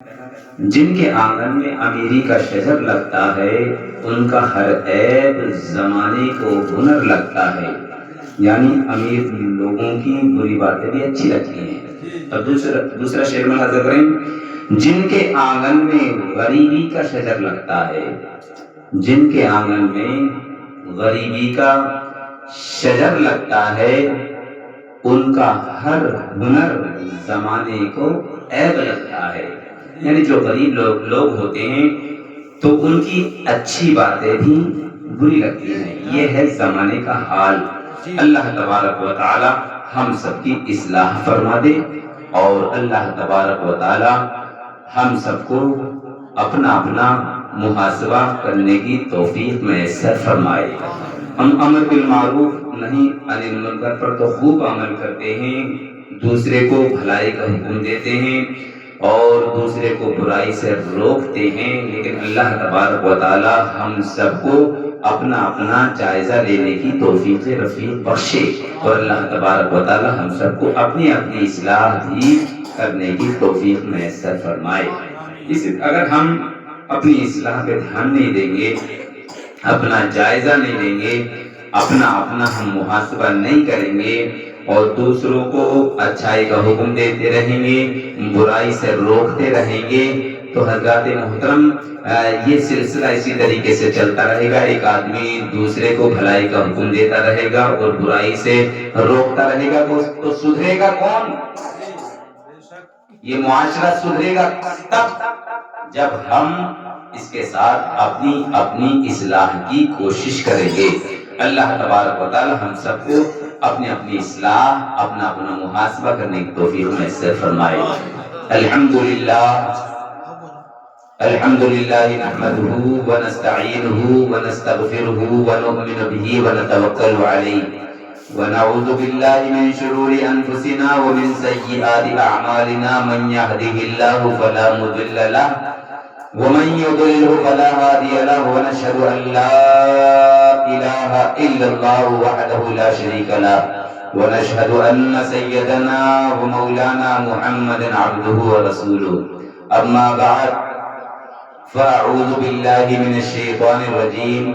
جن کے آنگن میں امیری کا شجر لگتا ہے ان کا ہر عیب زمانے کو ہنر لگتا ہے. یعنی امیر لوگوں کی بری باتیں بھی اچھی لگتی ہیں. اور دوسرا شعر میں حضرت کریں جن کے آنگن میں غریبی کا شجر لگتا ہے، جن کے آنگن میں غریبی کا شجر لگتا ہے ان کا ہر ہنر زمانے کو عیب لگتا ہے. یعنی جو غریب لوگ ہوتے ہیں تو ان کی اچھی باتیں بھی بری لگتی ہیں. یہ ہے زمانے کا حال. اللہ تبارک و تعالی ہم سب کی اصلاح فرما دے اور اللہ تبارک و تعالی ہم سب کو اپنا اپنا محاسبہ کرنے کی توفیق میسر فرمائے. ہم امر بالمعروف نہیں عن المنکر پر تو خوب عمل کرتے ہیں، دوسرے کو بھلائی کا حکم دیتے ہیں اور دوسرے کو برائی سے روکتے ہیں، لیکن اللہ تبارک و تعالی ہم سب کو اپنا اپنا جائزہ لینے کی توفیق رفیق بخشے اور اللہ تبارک و تعالی ہم سب کو اپنی اپنی اصلاح بھی کرنے کی توفیق میسر فرمائے. اگر ہم اپنی اصلاح پہ دھیان نہیں دیں گے، اپنا جائزہ نہیں لیں گے، اپنا ہم محاسبہ نہیں کریں گے اور دوسروں کو اچھائی کا حکم دیتے رہیں گے، برائی سے روکتے رہیں گے تو حضرات محترم یہ سلسلہ اسی طریقے سے چلتا رہے گا. ایک آدمی دوسرے کو بھلائی کا حکم دیتا رہے گا اور برائی سے روکتا رہے گا تو سدھرے گا کون؟ یہ معاشرہ سدھرے گا تب جب ہم اس کے ساتھ اپنی اصلاح کی کوشش کریں گے. اللہ تبارک و تعالی ہم سب کو اپنی اصلاح اپنا محاسبہ کرنے کی توفیق میسر فرمائے. الحمدللہ نحمده ونستعینه ونستغفره ونؤمن به ونتوکل علیہ ونعوذ باللہ من شرور انفسنا ومن سیئات اعمالنا من يهده الله فلا مضل له ومن يضلل فلا هادي له ونشهد ان لا اله الا الله وحده لا شريك له ونشهد ان سيدنا ومولانا محمد عبده ورسوله. اما بعد فاعوذ بالله من الشيطان الرجيم.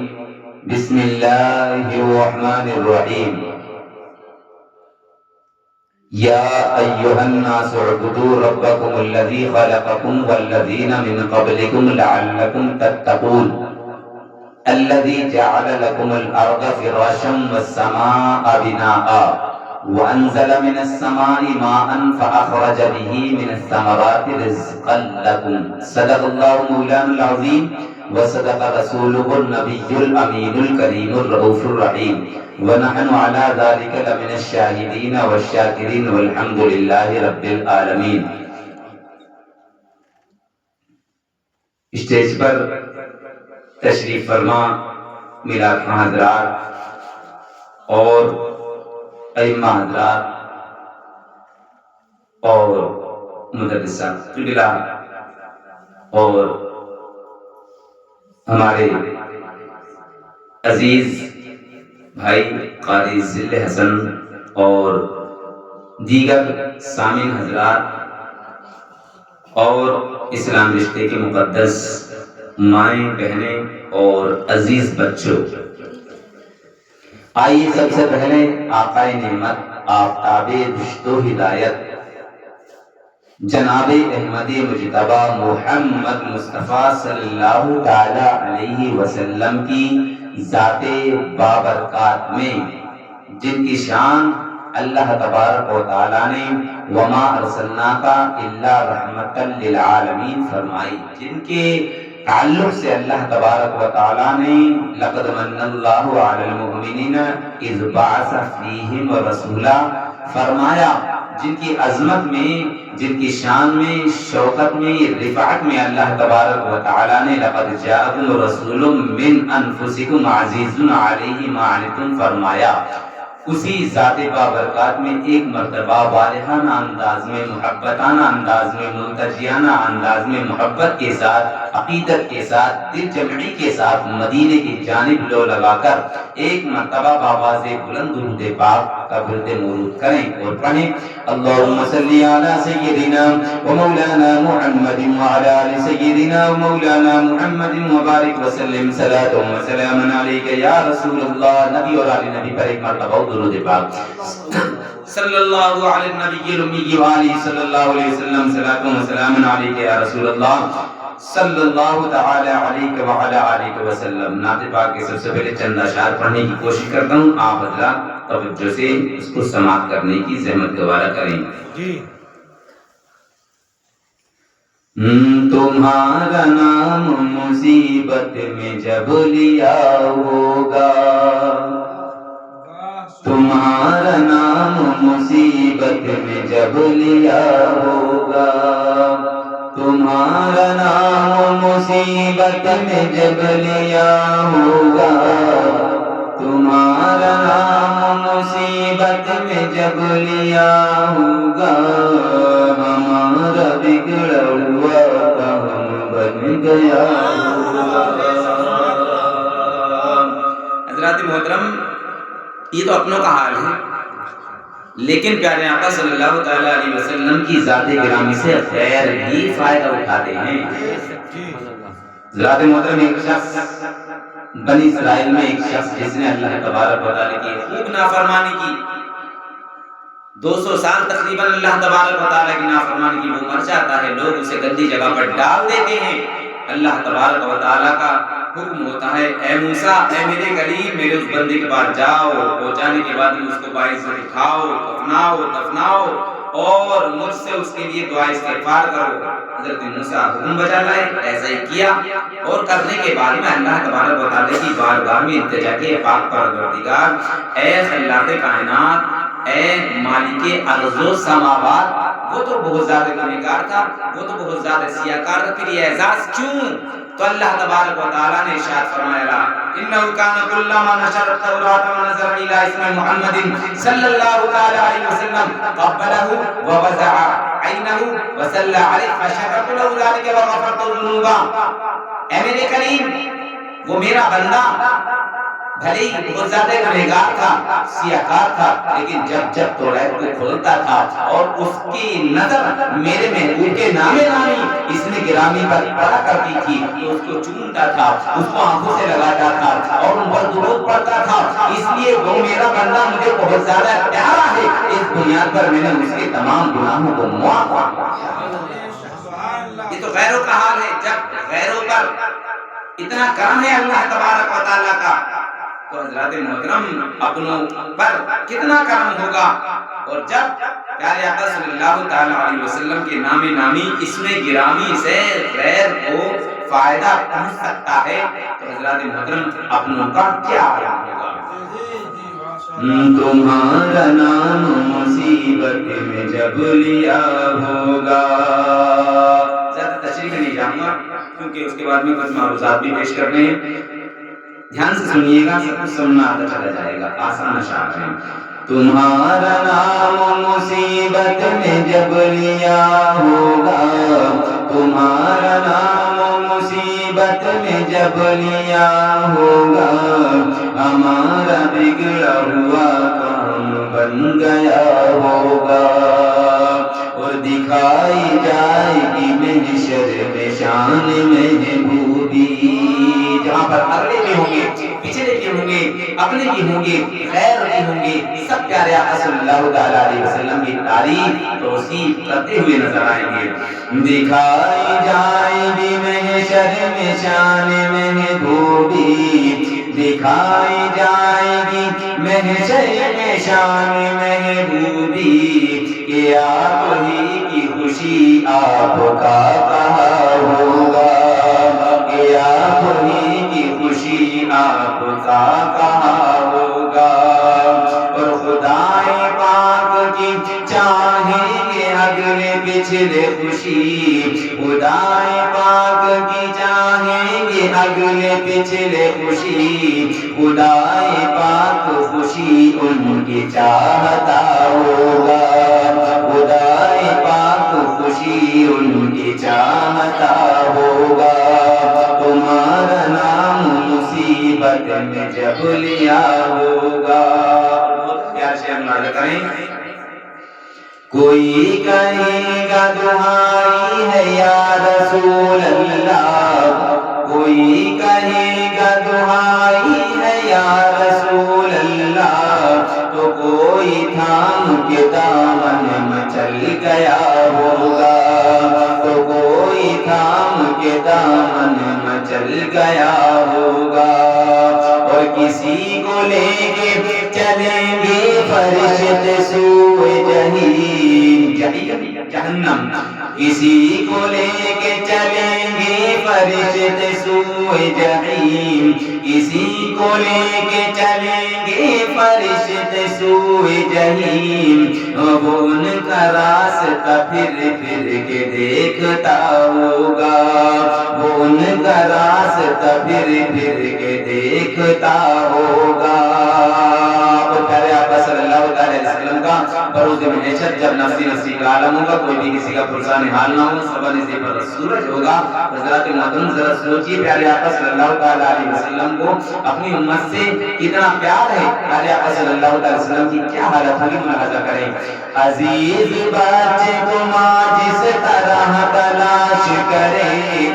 بسم الله الرحمن الرحيم. يا أيها الناس اعبدوا ربكم الذي خلقكم والذين من قبلكم لعلكم تتقون الذي جعل لكم الأرض فراشا والسماء بناء وأنزل من السماء ماء فأخرج به من الثمرات رزقا لكم. صدق الله مولانا العظيم وصدق رسوله النبي الأمين الكريم الرؤوف الرحيم ونحن على ذلك لمن الشاهدين والشاكرين والحمد لله رب العالمين. اسٹیج پر تشریف فرما میرات حضرات اور ائمہ حضرات اور مدرسہ قبلہ اور ہمارے عزیز بھائی قاری ذل حسن اور دیگر سامعین حضرات اور اسلام رشتے کے مقدس مائیں بہنیں اور عزیز بچوں، آئیے سب سے پہلے آقا نعمت آفتاب رشد و ہدایت جناب احمد مجتبی محمد مصطفیٰ صلی اللہ تعالی علیہ وسلم کی ذات بابرکات میں، جن کی شان اللہ تبارک و تعالی نے وما ارسلناک الا رحمۃ للعالمین فرمائی، جن کے تعلق سے اللہ تبارک و تعالی نے لقد من اللہ علی المؤمنین اذ بعث فیہم رسولا فرمایا، جن کی عظمت میں، جن کی شان میں، شوکت میں، رفعت میں اللہ تبارک و تعالی نے لقد جاءکم رسول من انفسکم عزیز علیہ ما عنتم فرمایا. اسی ذات بابرکات میں ایک مرتبہ والہانہ انداز میں، محبتانہ انداز میں، ملتجیانہ انداز میں، محبت کے ساتھ، عقیدت کے ساتھ، دل جمعی کے ساتھ مدینے کی جانب لو لگا کر ایک مرتبہ بآواز بلند درود پاک کا ورد مورود کریں اور پڑھیں اللہم صلی علی سیدنا و مولانا محمد وعلی آل سیدنا و مولانا محمد وبارک وسلم صلاۃ و سلام علیک یا رسول اللہ۔ نبی اور آل نبی پر ایک مرتبہ درود پاک صلی اللہ علی النبی الامی وآلہ صلی اللہ علیہ وسلم صلاۃ و سلام علیک یا رسول اللہ صلی اللہ تعالی علیہ وعلی آلہ وسلم۔ نعت پاک کے سب سے پہلے چند اشعار پڑھنے کی کوشش کرتا ہوں، آپ حضرات توجہ سے اس کو سماعت کرنے کی زحمت گوارا کریں جی۔ تمہارا نام مصیبت میں جب لیا ہوگا، تمہارا نام مصیبت میں جب لیا ہوگا، تمہارا نام مصیبت میں جب لیا ہوگا، تمہارا نام مصیبت میں جب لیا ہوگا، ہمارا بگڑا ہوا کام بن گیا ہوگا۔ حضرات محترم، یہ تو اپنوں کا حال ہے، لیکن پیارے آقا صلی اللہ تعالی علیہ وسلم کی ذات گرامی سے غیر بھی فائدہ اٹھاتے ہیں۔ حضرات محترم، ایک شخص بنی اسرائیل میں ایک شخص جس نے اللہ تبارک و تعالی کی خوب نافرمانی کی، 200 سال تقریباً اللہ تبارک و تعالی کی نافرمانی کی، وہ مر جاتا ہے، لوگ اسے گندی جگہ پر ڈال دیتے ہیں۔ اللہ تبارک و تعالی کا حکم ہوتا ہے اے موسیٰ، اے میرے کلیم، میرے اس بندے کے پاس جاؤ، پہنچانے کے بعد اس کو باعث سے اٹھاؤ، دفناؤ اور مجھ سے اس کے لیے دعا استغفار کرو۔ حضرت موسیٰ حکم بجا لائے، ایسا ہی کیا، اور کرنے کے بعد میں اللہ تبارک و تعالی کی بارگاہ میں التجا کی، پاک پروردگار، اے خلاق کائنات، اے مالک ارض و سماوات، وہ تو بہت زیادہ گنہگار تھا، وہ تو بہت زیادہ سیاکار تھا، پھر یہ اعزاز کیوں؟ تو اللہ تبارک و تعالی نے ارشاد فرمایا انه كان كلما نشر التوراة ونظر الى اسم محمد صلی اللہ تعالی علیہ وسلم قبله ووزع عینه وصلى عليه فشكرت له ذلك وغفرت ذنوبه۔ اے میرے کریم، وہ میرا بندہ بھلے ہی بہت زیادہ گنہگار تھا، سیاکار تھا، لیکن جب توریت کو کھولتا تھا اور اس کی نظر میرے محبوب کے نامے نامی اسم گرامی پر پڑا کرتی تھی تو اس کو چومتا تھا، اس کو آنکھوں سے لگاتا تھا اور ان پر درود پڑھتا تھا، اس لیے وہ میرا بندہ مجھے بہت زیادہ پیارا ہے، اس بنیاد پر میں نے اس کے تمام گناہوں کو معاف کیا۔ یہ تو غیروں کا حال ہے، جب غیروں پر اتنا کرم ہے اللہ تبارک و تعالیٰ کا، تو حضرات محترم اپنوں پر کتنا کرم ہوگا۔ اور جب پیارے آقا صلی اللہ تعالی علیہ وسلم کے نام نامی اسم گرامی سے غیر کو فائدہ پہنچ سکتا ہے تو حضرات محترم اپنوں کا کیا عالم ہوگا۔ تمہارا نام مصیبت میں جب لیا ہوگا، زیادہ تشریح نہیں جاؤں گا کیونکہ اس کے بعد میں کچھ معروضات بھی پیش کرنے ہیں، دھیان سے سنیے گا، سب کچھ سننا آتا چلا جائے گا، آسان اشعار ہیں۔ تمہارا نام مصیبت میں جب لیا ہوگا، تمہارا نام مصیبت میں جب لیا ہوگا، ہمارا بگڑا ہوا کام بن گیا ہوگا، اور دکھائی جائے گی محشر میں شان محبوبی، جہاں پر اگلے بھی ہوں گے، پچھلے بھی ہوں گے، اپنے بھی ہوں گے، غیر بھی ہوں گے، سب پیارے آقا صلی اللہ تعالی علیہ وسلم کی تعریف توصیف کرتے ہوئے نظر آئیں گے۔ دکھائی جائے گی محشر میں شان محبوبی، دکھائی جائے گی محشر میں شان محبوبی، کہ آپ ہی کی خوشی آپ کا کہا ہوگا، کہ آپ ہی کی خوشی آپ کا کہا ہوگا، اور خدائے پاک کی چاہیں گے اگلے پچھلے خوشی، خدائے پاک کی چاہیں گے اگلے پچھلے خوشی، خدائے پاک خوشی ان کی چاہتا ہوگا، خدائے پاک خوشی ان کی چاہتا ہوگا، تمہارا نام مصیبت میں جب لیا ہوگا۔ بہت پیار سے ہم نازل کریں۔ کوئی کہے گا دعائی ہے یا رسول اللہ، کوئی کہے گا دعائی ہے یا رسول اللہ، تو کوئی تھام کے دامن میں چل گیا ہوگا، تو کوئی تھام کے دامن میں چل گیا ہوگا، اور کسی کو لے کے چلیں گے فرشتے سوئے جہنم، کسی کو لے کے چلیں گے فرشتے سوئے جہنم، کسی کو لے کے چلیں گے فرشتے سوئے جہنم، وہ ان کا راستہ پھر پھر کے دیکھتا ہوگا، وہ ان کا راستہ پھر پھر کے دیکھتا ہوگا۔ پیارے آقا صلی اللہ علیہ وسلم کا بروز محشر جب نفسی نفسی کا عالم ہوگا، کوئی بھی کسی کا پرسان حال نہ ہو، سب نزدے پر سورج ہوگا۔ حضرات محترم ذرا سوچیے پیارے آقا صلی اللہ علیہ وسلم کو اپنی امت سے کتنا پیار ہے، پیارے آقا صلی اللہ علیہ وسلم کی کیا حالت ہوگی ملاحظہ کریں۔ عزیز بچے کو ماں جس طرح تلاش کرے،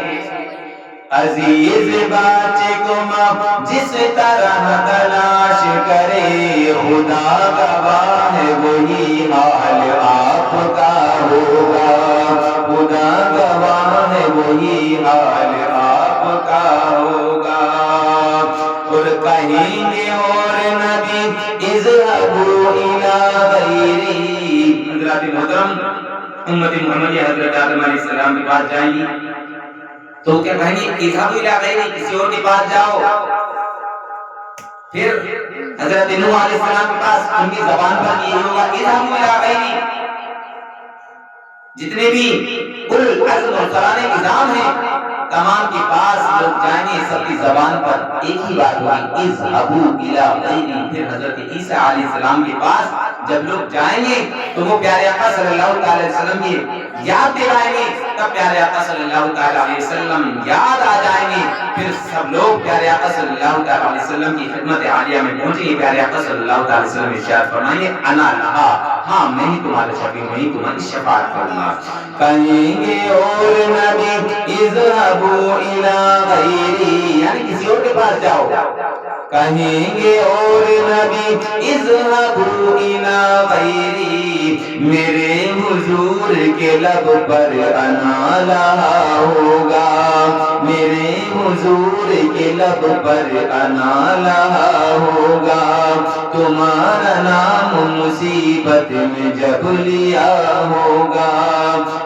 عزیز بچے کو ماں جس طرح تلاش کرے، خدا گواہ ہے وہی حال آپ کا ہوگا، خدا گواہ ہے وہی حال آپ کا ہوگا، اور کہیں گے اور نبی اذهبوا الی غیری۔ حضرات محترم امت محمدیہ حضرت آدم علیہ السلام کے پاس جائیں گی تو کیا کہیں گے اذهبوا الی غیری، کسی اور کے پاس جاؤ۔ پھر حضرت نوح علیہ السلام کے پاس ان کی زبان پر یہ ہوگا اذهبوا الی غیری۔ جتنے بھی اولو العزم اور سران نظام ہیں تمام کے پاس لوگ جائیں گے، سب کی زبان پر ایک ہی بات ہوگی اذهبوا الی غیری۔ پھر حضرت عیسیٰ علیہ السلام کے پاس جب لوگ جائیں گے تو وہ پیارے آقا صلی اللہ علیہ وسلم کی یاد دلائیں گے، تب پیارے آقا صلی اللہ علیہ وسلم یاد آ جائیں گے، پھر سب لوگ پیارے آقا صلی اللہ علیہ وسلم کی خدمت عالیہ میں پہنچیں گے۔ پیارے آقا صلی اللہ علیہ وسلم ارشاد فرمائیں گے انا لہا، ہاں میں ہی تمہارا شفیع ہوں، میں ہی تمہاری شفاعت کروں گا۔ کہیں گے اور نبی اذهبوا الی غیری، یعنی کسی اور کے پاس جاؤ، کہیں گے اور نبی اذهبوا الی غیری، میرے حضور کے لب پر انا لہا ہوگا، میرے حضور کے لب پر انا لہا ہوگا، تمہارا نام مصیبت میں جب لیا ہوگا،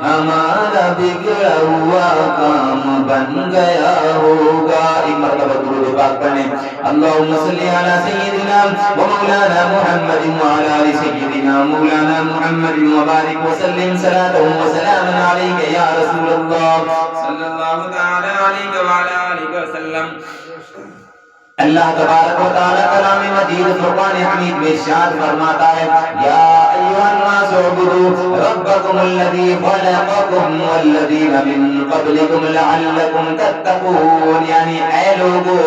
ہمارا بگڑا ہوا کام بن گیا ہوگا۔ ایک مرتبہ درود پاک پڑھیں، اللہم صلی علی سیدنا و مولانا محمد وعلی آل سیدنا مولانا محمد وبارک وسلم صلاة و سلام علیک یا رسول اللہ صلی اللہ تعالی علیہ وعلی آلہ وسلم۔ اللہ تبارک و تعالی کلام مجید فرقان حمید میں ارشاد فرماتا ہے یا ایھا الناس اعبدوا ربکم الذی خلقکم والذین من قبلکم لعلکم تتقون، یعنی اے لوگو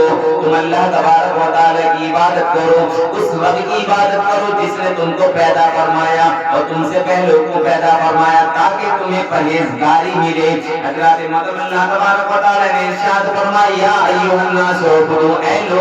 تم اللہ تبارک و تعالی کی عبادت کرو، اس رب کی عبادت کرو جس نے تم کو پیدا فرمایا اور تم سے پہلے کو پیدا فرمایا تاکہ تمہیں پرہیزگاری ملے۔ حضرات محترم اللہ تبارک و تعالی نے ارشاد فرمایا یا ایھا الناس اعبدوا، اے لوگو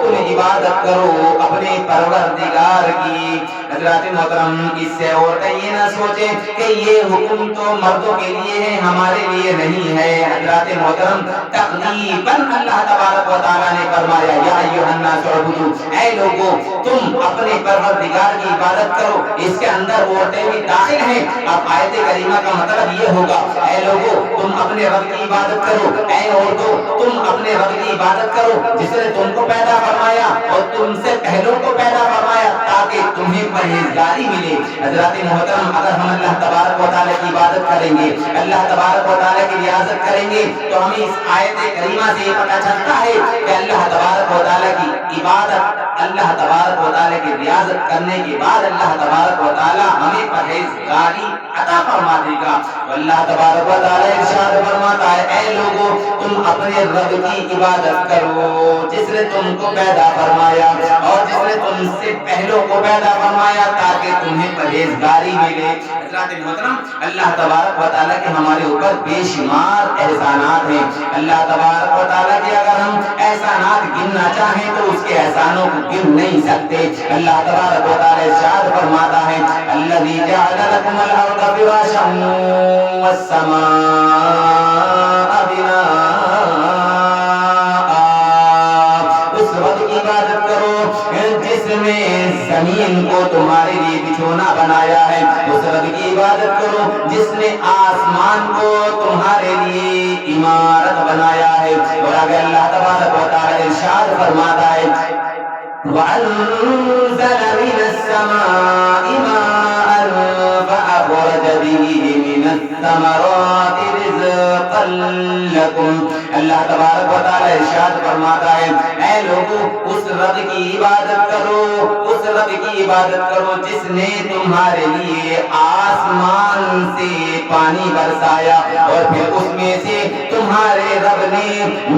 تم عبادت کرو اپنے پروردگار کی۔ حضرات محترم اس سے عورتیں یہ نہ سوچیں کہ یہ حکم تو مردوں کے لیے ہے ہمارے لیے نہیں ہے۔ حضرات محترم تقریباً اللہ تبارک و تعالیٰ نے فرمایا یا ایھا الناس اعبدوا، اے لوگو تم اپنے پروردگار کی عبادت کرو، اس کے اندر عورتیں بھی داخل ہیں۔ اب آیت کریمہ کا مطلب یہ ہوگا اے لوگو تم اپنے رب کی عبادت کرو، اے عورتوں تم اپنے رب کی عبادت کرو جس نے تم کو پیدا فرمایا اور تم سے پہلوں کو پیدا فرمایا تاکہ تمہیں پرہیزگاری ملے۔ حضرات محترم اگر ہم اللہ تبارک و تعالیٰ کی عبادت کریں گے, اللہ تبارک و تعالیٰ کی ریاضت کریں گے, تو ہمیں اس آیت کریمہ سے یہ پتہ چلتا ہے کہ اللہ تبارک و تعالیٰ کی عبادت, اللہ تبارک و تعالیٰ کی ریاضت کرنے کے بعد اللہ تبارک و تعالیٰ ہمیں پرہیزگاری عطا فرما دے گا. اللہ تبارک و تعالیٰ ارشاد فرماتا ہے, اے لوگو تم اپنے رب کی عبادت کرو جس نے تم کو پیدا فرمایا اور جس نے تم سے پہلوں کو پیدا فرمایا تاکہ تمہیں پرہیزگاری ملے. حضرات محترم, اللہ تبارک و تعالیٰ کے ہمارے اوپر بے شمار احسانات ہیں. اللہ تبارک و تعالیٰ کے اگر ہم احسانات گننا چاہیں تو اس کے احسانوں کو گن نہیں سکتے. اللہ تبارک و تعالیٰ ارشاد فرماتا ہے, الذی جعل لکم الارض فراشا والسماء بناء, اس رب کی عبادت کرو جس نے زمین کو تمہارے لیے بچھونا بنایا ہے, اس رب کی عبادت کرو جس نے آسمان کو تمہارے لیے عمارت بنایا ہے. اور آگے اللہ تبارک و تعالیٰ ارشاد فرماتا ہے, وَأَنزَلَ مِنَ السَّمَاءِ مَاءً فَأَخْرَجَ بِهِ مِنَ الثَّمَرَاتِ رِزْقًا لَكُمْ. اللہ تبارک و تعالیٰ ارشاد فرماتا ہے, اے لوگو اس رب کی عبادت کرو, اس رب کی عبادت کرو جس نے تمہارے لیے آسمان سے پانی برسایا اور پھر اس میں سے تمہارے رب نے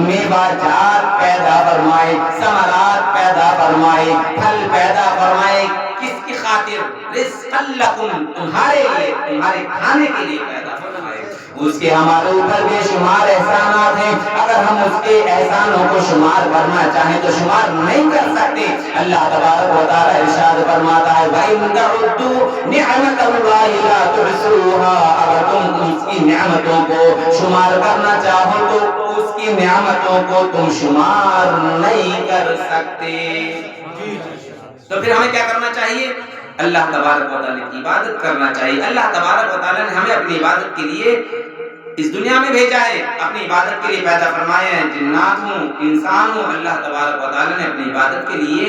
میوہ جات پیدا فرمائے, ثمرات پیدا فرمائے, پھل پیدا فرمائے. کس کی خاطر؟ رزقا لکم, تمہارے لیے, تمہارے کھانے کے لیے پیدا فرمائے. اس کے ہمارے اوپر بے شمار احسانات ہیں. اگر ہم اس کے احسانوں کو شمار کرنا چاہیں تو شمار نہیں کر سکتے. اللہ تبارک و تعالیٰ ارشاد فرماتا ہے, وَإِن تَعُدُّوا نِعْمَتَ اللَّهِ لَا تُحْصُوهَا, اگر تم اس کی نعمتوں کو شمار کرنا چاہو تو اس کی نعمتوں کو تم شمار نہیں کر سکتے. تو پھر ہمیں کیا کرنا چاہیے؟ اللہ تبارک و تعالیٰ کی عبادت کرنا چاہیے. اللہ تبارک و تعالیٰ نے ہمیں اپنی عبادت کے لیے اس دنیا میں بھیجا ہے, اپنی عبادت کے لیے پیدا فرمایا ہے. جنات ہوں, انسان ہوں, اللہ تبارک و تعالیٰ نے اپنی عبادت کے لیے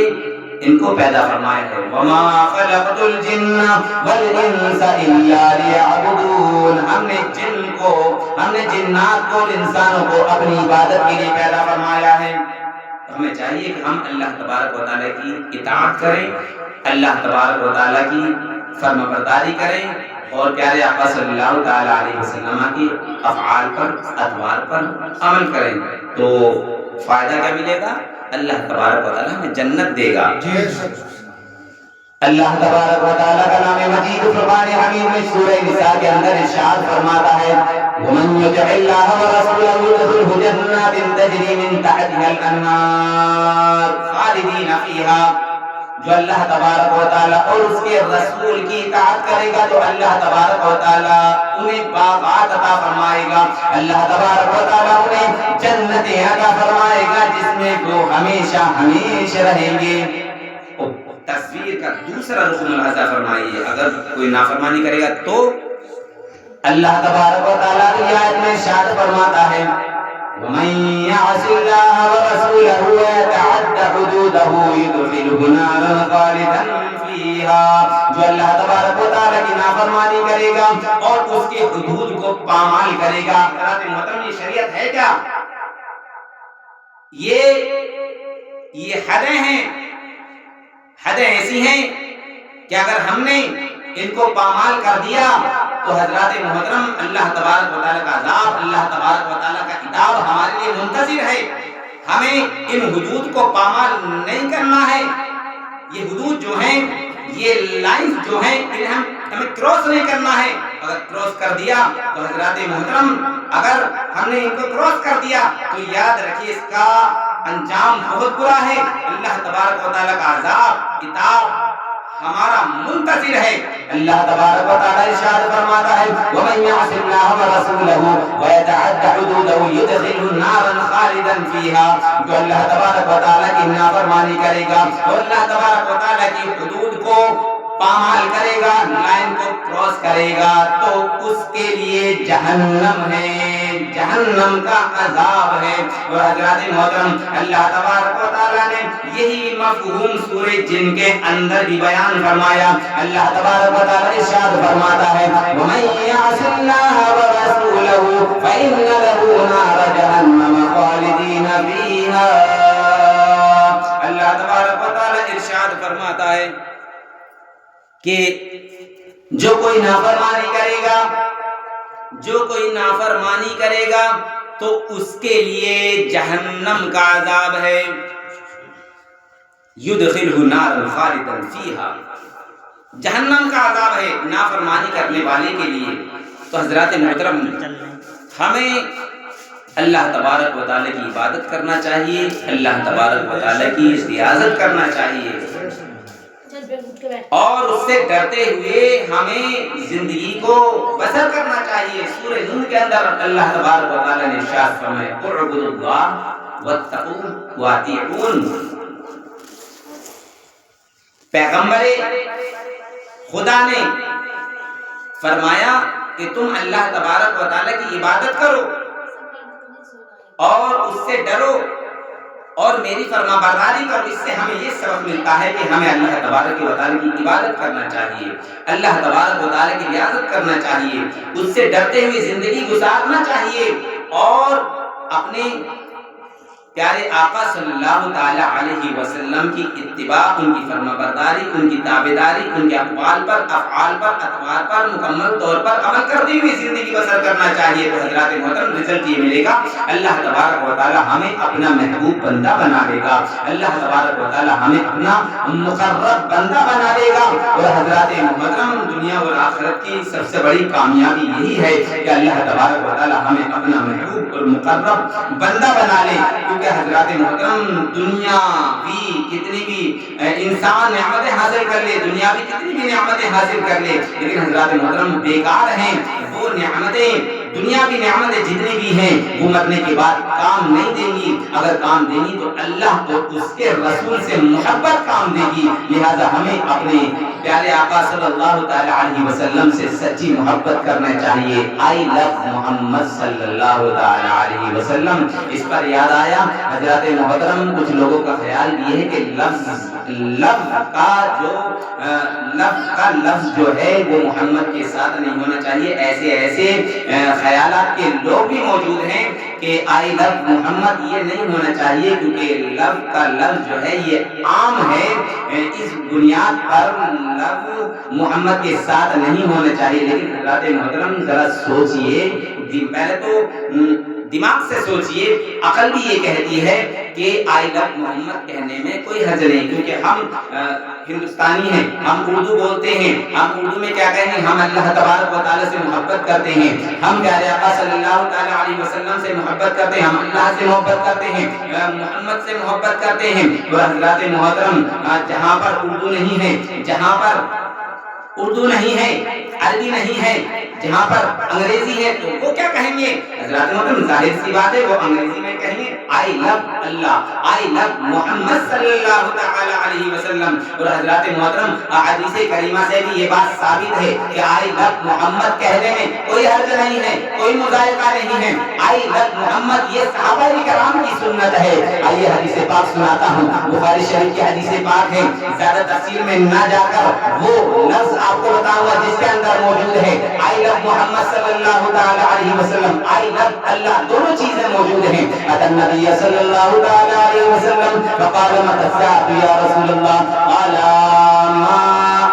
ان کو پیدا فرمایا ہے. وَمَا خَلَقْتُ الْجِنَّ وَالْإِنسَ إِلَّا لِيَعْبُدُونَ, ہم نے جنات کو اور انسانوں کو اپنی عبادت کے لیے پیدا فرمایا ہے. ہمیں چاہیے کہ ہم اللہ تبارک و تعالیٰ کی اطاعت کریں, اللہ تبارک و تعالیٰ کی فرما برداری کریں اور پیارے آقا صلی اللہ تعالیٰ علیہ وسلم کی افعال پر, اطوار پر عمل کریں. تو فائدہ کیا ملے گا؟ اللہ تبارک و تعالیٰ ہمیں جنت دے گا. اللہ تبارک و تعالیٰ کا نام مجید فرقان حمید میں سورہ نساء کے اندر ارشاد فرماتا ہے, وَمَن يُطِعِ اللَّهَ وَرَسُولَهُ يُدْخِلْهُ جَنَّاتٍ تَجْرِي مِن تَحْتِهَا الْأَنْهَارُ خَالِدِينَ فِيهَا. جو اللہ تبارک و تعالیٰ اور اس کے رسول کی اطاعت کرے گا تو اللہ تبارک و تعالیٰ انہیں باغات عطا فرمائے گا. اللہ تبارک و تعالیٰ انہیں جنتیں عطا فرمائے گا جس میں وہ ہمیشہ ہمیشہ رہیں گے. تصویر کا دوسرا رخ ملاحظہ فرمائیے, اگر کوئی نافرمانی کرے گا تو اللہ تبارک و تعالیٰ کی آیت میں ارشاد فرماتا ہے, وَمَن يَعْصِ اللَّهَ وَرَسُولَهُ وَيَتَعَدَّ حُدُودَهُ يُدْخِلْهُ نَارًا خَالِدًا فِيهَا. جو اللہ تبارک و تعالیٰ کی نافرمانی کرے گا اور اس کے حدود کو پامال کرے گا. حضرات محترم, یہ شریعت ہے کیا؟ یہ حدیں ہیں. حدیں ایسی ہیں کہ اگر ہم نے ان کو پامال کر دیا تو حضرات محترم اللہ تبارک و تعالیٰ کا عذاب, اللہ تبارک و تعالیٰ کا عتاب ہمارے لیے منتظر ہے. ہمیں ان حدود کو پامال نہیں کرنا ہے. یہ حدود جو ہیں, یہ لائنز جو ہیں, انہیں ہمیں کراس نہیں کرنا ہے. اگر کراس کر دیا تو حضرات محترم, اگر ہم نے ان کو کراس کر دیا تو یاد رکھیے اس کا انجام بہت برا ہے. اللہ تبارک و تعالیٰ کا عذاب, عتاب ہمارا منتظر ہے. اللہ تبارک و تعالیٰ ارشاد فرماتا ہے, وَمَن يَعْصِ اللَّهَ وَرَسُولَهُ وَيَتَعَدَّ حُدُودَهُ يُدْخِلْهُ نَارًا خَالِدًا فِيهَا. جو اللہ تبارک و تعالیٰ کی نافرمانی کرے گا اور اللہ تبارک و تعالیٰ کی حدود کو پامال کرے گا، لائن کو کراس کرے گا تو اس کے لیے جہنم ہے، جہنم کا عذاب ہے۔ اور حضرات محترم اللہ تبارک و تعالیٰ نے یہی مفہوم سورہ جن کے اندر بھی بیان فرمایا۔ اللہ تبارک و تعالیٰ ارشاد فرماتا ہے وَمَن يَعْصِ اللَّهَ وَرَسُولَهُ فَإِنَّ لَهُ نَارَ جَهَنَّمَ خَالِدِينَ فِيهَا۔ اللہ تبارک و تعالیٰ ارشاد فرماتا ہے کہ جو کوئی نافرمانی کرے گا، جو کوئی نافرمانی کرے گا تو اس کے لیے جہنم کا عذاب ہے، یدخلہ نارا خالدا فیہا، جہنم کا عذاب ہے نافرمانی کرنے والے کے لیے۔ تو حضرات محترم ہمیں اللہ تبارک و تعالیٰ کی عبادت کرنا چاہیے، اللہ تبارک و تعالیٰ کی ریاضت کرنا چاہیے، اور اس سے ڈرتے ہوئے ہمیں زندگی کو بسر کرنا چاہیے۔ سورہ نور کے اندر اللہ تبارک و تعالیٰ نے ارشاد فرمایا اعبدوا اللہ واتقوا واطیعون۔ پیغمبر خدا نے فرمایا کہ تم اللہ تبارک و تعالیٰ کی عبادت کرو اور اس سے ڈرو اور میری فرما برداری کرو۔ اس سے ہمیں یہ سبق ملتا ہے کہ ہمیں اللہ تبارک و تعالیٰ کی عبادت کرنا چاہیے، اللہ تبارک و تعالیٰ کی ریاضت کرنا چاہیے، اس سے ڈرتے ہوئے زندگی گزارنا چاہیے، اور اپنے پیارے آقا صلی اللہ تعالی علیہ وسلم کی اتباع، ان کی فرما برداری، ان کی تابعداری، ان کے اقوال پر، افعال پر، اطوار پر مکمل طور پر عمل کرتے ہوئے زندگی بسر کرنا چاہیے۔ تو حضرات محترم رزلٹ یہ ملے گا، اللہ تبارک و تعالی ہمیں اپنا محبوب بندہ بنا دے گا، اللہ تبارک و تعالی ہمیں اپنا مقرب بندہ بنا دے گا۔ اور حضرات محترم دنیا اور آخرت کی سب سے بڑی کامیابی یہی ہے کہ اللہ تبارک و تعالی ہمیں اپنا محبوب اور مقرب بندہ بنا لے، کیونکہ حضرات محترم دنیا بھی کتنی بھی انسان نعمتیں حاصل کر لے، دنیا بھی کتنی بھی نعمتیں حاصل کر لے، لیکن حضرات محترم بیکار ہیں وہ نعمتیں، دنیا بھی نعمتیں جتنی بھی ہیں وہ مرنے کے بعد کام نہیں دیں گی، اگر کام دیں گی تو اللہ اور اس کے رسول سے محبت کام دے گی۔ لہذا ہمیں اپنے پیارے آقا صلی اللہ تعالی علیہ وسلم سے سچی محبت کرنا چاہیے۔ آئی لو محمد صلی اللہ تعالی علیہ وسلم، اس پر یاد آیا حضرات محترم کچھ لوگوں کا خیال بھی ہے کہ لفظ کا لفظ جو ہے وہ محمد کے ساتھ نہیں ہونا چاہیے۔ ایسے خیالات کے لوگ بھی موجود ہیں کہ آئی لو محمد یہ نہیں ہونا چاہیے، کیونکہ لفظ کا لفظ جو ہے یہ عام ہے، اس بنیاد پر لفظ محمد کے ساتھ نہیں ہونا چاہیے۔ لیکن حضرات محترم ذرا سوچئے، پہلے تو دماغ سے سوچئے، عقل بھی یہ کہتی ہے کہ آئی لو محمد کہنے میں کوئی حرج نہیں، کیونکہ ہم ہندوستانی ہیں، ہم اردو بولتے ہیں، ہم اردو میں کیا کہیں گے، ہم اللہ تبارک و تعالیٰ سے محبت کرتے ہیں، ہم پیارے آقا صلی اللہ تعالی علیہ وسلم سے محبت کرتے ہیں، ہم اللہ سے محبت کرتے ہیں، محمد سے محبت کرتے ہیں۔ اور حضرات محترم جہاں پر اردو نہیں ہے، جہاں پر اردو نہیں ہے، عربی نہیں ہے، جہاں پر انگریزی ہے تو وہ کیا کہیں گے؟ حضرات محترم ظاہر سی بات ہے وہ انگریزی میں کہیں گے آئی لو اللہ، آئی لو محمد صلی اللہ تعالی علیہ وسلم۔ اور حضرات محترم حدیث کریمہ سے بھی یہ بات ثابت ہے کہ آئی لو محمد کہنے میں کوئی حرج نہیں ہے، کوئی مذائقہ نہیں ہے۔ آئی لو محمد یہ صحابہ کرام کی سنت ہے۔ آئیے حدیث پاک سناتا ہوں، بخاری شریف کی حدیث پاک ہے، زیادہ تفصیل میں نہ جا کر وہ لفظ آپ کو بتاؤں گا جس کے اندر موجود ہے آئی لو محمد صلی اللہ تعالی علیہ وسلم، آئی لو اللہ، دونوں چیزیں موجود ہیں۔ اتى النبي صلى الله تعالى عليه وسلم فقال متى الساعة يا رسول الله؟ قال ما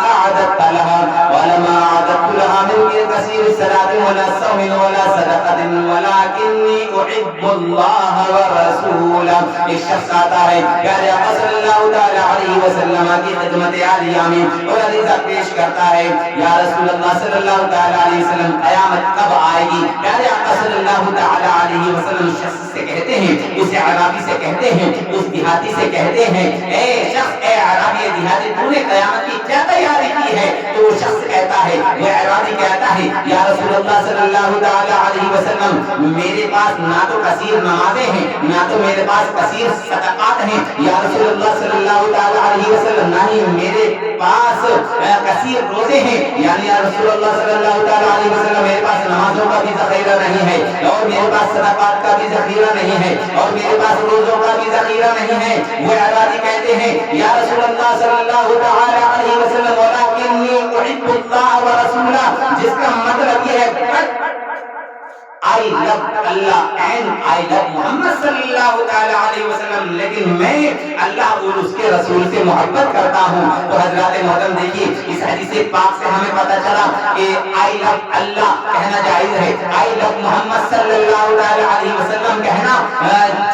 أعددت لها؟ قال ما أعددت لها من كثير الصلاة ولا صوم ولا صدقة ولكني أحب الله ورسوله۔ ایک شخص آتا ہے پیارے آقا صلی اللہ تعالی علیہ وسلم کی خدمت عالیہ میں اور عریضہ پیش کرتا ہے، یا رسول اللہ صلی اللہ تعالی علیہ وسلم قیامت کب آئے گی؟ پیارے آقا صلی اللہ تعالی علیہ وسلم شخص سے کہتے ہیں، اس عربی سے کہتے ہیں، اس دیہاتی سے کہتے ہیں، اے شخص، اے عربی دیہاتی، تو نے قیامت کی کیا تیاری کی ہے؟ تو وہ شخص کہتا ہے، وہ عربی کہتا ہے یا رسول اللہ صلی اللہ تعالی علیہ وسلم میرے پاس نہ تو کثیر نمازیں ہیں نہ تو میرے پاس کثیر صدقات ہیں، یا رسول اللہ صلی اللہ تعالی علیہ وسلم نہ ہی میرے پاس کثیر روزے ہیں، یعنی یا رسول اللہ صلی اللہ تعالی علیہ وسلم میرے پاس نمازوں کا بھی ذخیرہ نہیں ہے اور میرے پاس صدقات کا بھی ذخیرہ نہیں ہے اور میرے پاس روزوں کا بھی ذخیرہ نہیں ہے۔ وہ اعرابی کہتے ہیں یا رسول اللہ صلی اللہ تعالی علیہ وسلم ولکنی احب اللہ ورسولہ، جس کا مطلب یہ ہے I love Allah and I love محمد صلی اللہ تعالی علیہ وسلم، لیکن میں اللہ اور اس کے رسول سے محبت کرتا ہوں۔ تو حضرات محترم دیکھیے اس حدیث پاک سے ہمیں پتہ چلا کہ I love اللہ کہنا جائز ہے، I love محمد صلی اللہ تعالی علیہ وسلم کہنا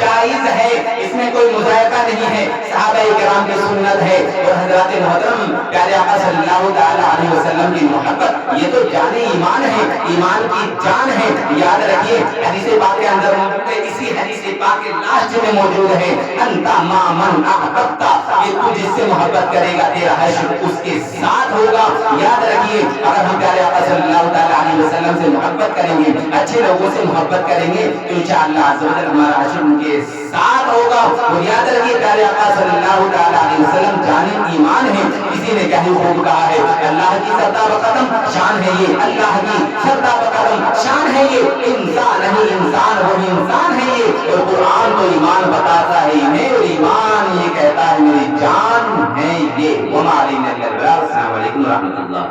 جائز ہے، اس میں کوئی مذائقہ نہیں ہے، صحابہ کرام کی سنت ہے۔ اور حضرات محترم پیارے آقا صلی اللہ تعالی علیہ وسلم کی محبت یہ تو جان ایمان ہے، ایمان کی جان ہے۔ یاد رکھیے حدیث پاک کے اندر موجود ہے، اسی حدیث پاک کے لاسٹ میں موجود ہے انتا ما من احببت، کہ تو جس سے محبت کرے گا تیرا حشر اس کے ساتھ ہوگا۔ یاد رکھیے اگر ہم پیارے آقا صلی اللہ تعالی علیہ وسلم سے محبت کریں گے، اچھے لوگوں سے محبت کریں گے تو انشاءاللہ عز و جل ہمارا حشر ان کے ساتھ ہوگا۔ اور یاد رکھیے پیارے آقا صلی اللہ تعالی علیہ وسلم جان ایمان ہے، کسی نے کہیں خوب کہا ہے اللہ کی سرتا بقدم شان ہے یہ، اللہ کی سرتا بقدم شان ہے یہ، انسان نہیں انسان وہی انسان ہے یہ۔ اور قرآن تو ایمان بتاتا ہے انہیں، اور ایمان یہ کہتا ہے میری جان ہے یہ۔ وما علینا الا البلاغ۔ السلام علیکم ورحمۃ اللہ۔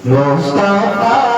مصطفیٰ